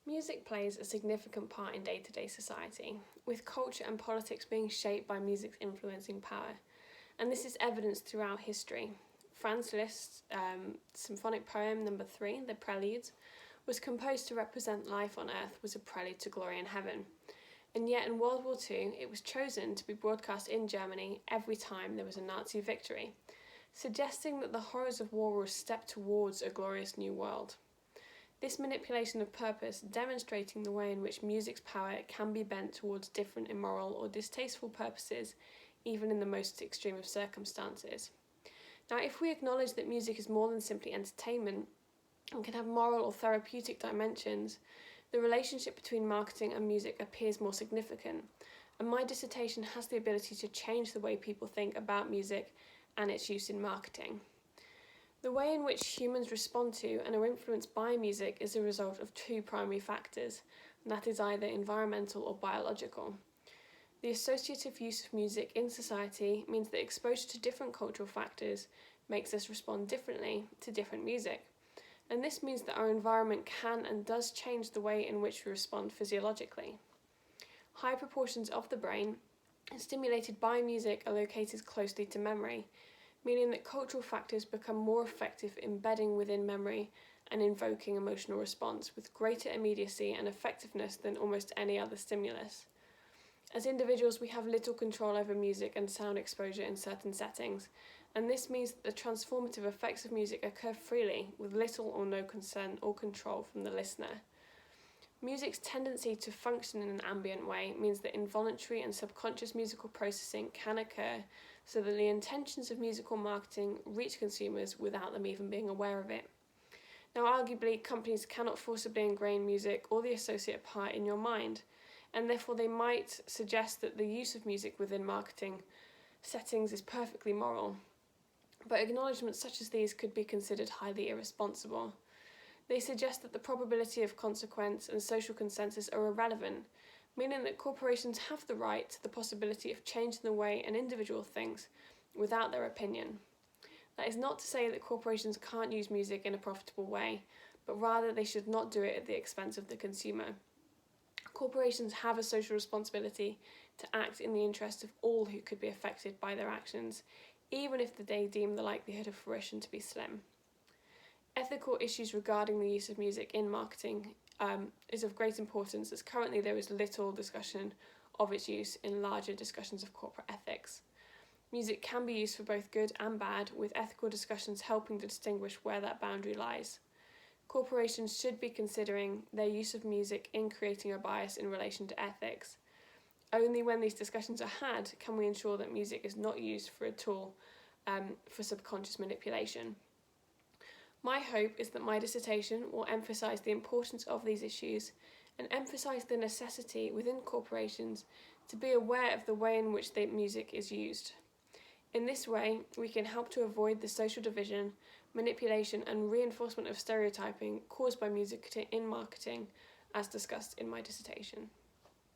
Music plays a significant part in day-to-day society, with culture and politics being shaped by music's influencing power. And this is evidenced throughout history. Franz Liszt's symphonic poem number 3, The Preludes, was composed to represent life on earth was a prelude to glory in heaven. And yet in World War II, it was chosen to be broadcast in Germany every time there was a Nazi victory, suggesting that the horrors of war were a step towards a glorious new world. This manipulation of purpose demonstrating the way in which music's power can be bent towards different immoral or distasteful purposes, even in the most extreme of circumstances. Now, if we acknowledge that music is more than simply entertainment and can have moral or therapeutic dimensions, the relationship between marketing and music appears more significant, and my dissertation has the ability to change the way people think about music and its use in marketing. The way in which humans respond to and are influenced by music is a result of two primary factors, and that is either environmental or biological. The associative use of music in society means that exposure to different cultural factors makes us respond differently to different music. And this means that our environment can and does change the way in which we respond physiologically. High proportions of the brain stimulated by music are located closely to memory, meaning that cultural factors become more effective embedding within memory and invoking emotional response with greater immediacy and effectiveness than almost any other stimulus. As individuals, we have little control over music and sound exposure in certain settings, and this means that the transformative effects of music occur freely, with little or no consent or control from the listener. Music's tendency to function in an ambient way means that involuntary and subconscious musical processing can occur so that the intentions of musical marketing reach consumers without them even being aware of it. Now, arguably, companies cannot forcibly ingrain music or the associated part in your mind, and therefore they might suggest that the use of music within marketing settings is perfectly moral. But acknowledgements such as these could be considered highly irresponsible. They suggest that the probability of consequence and social consensus are irrelevant, meaning that corporations have the right to the possibility of changing the way an individual thinks without their opinion. That is not to say that corporations can't use music in a profitable way, but rather they should not do it at the expense of the consumer. Corporations have a social responsibility to act in the interest of all who could be affected by their actions, even if they deem the likelihood of fruition to be slim. Ethical issues regarding the use of music in marketing is of great importance, as currently there is little discussion of its use in larger discussions of corporate ethics. Music can be used for both good and bad, with ethical discussions helping to distinguish where that boundary lies. Corporations should be considering their use of music in creating a bias in relation to ethics. Only when these discussions are had can we ensure that music is not used for a tool for subconscious manipulation. My hope is that my dissertation will emphasise the importance of these issues and emphasise the necessity within corporations to be aware of the way in which their music is used. In this way, we can help to avoid the social division, manipulation and reinforcement of stereotyping caused by music in marketing, as discussed in my dissertation.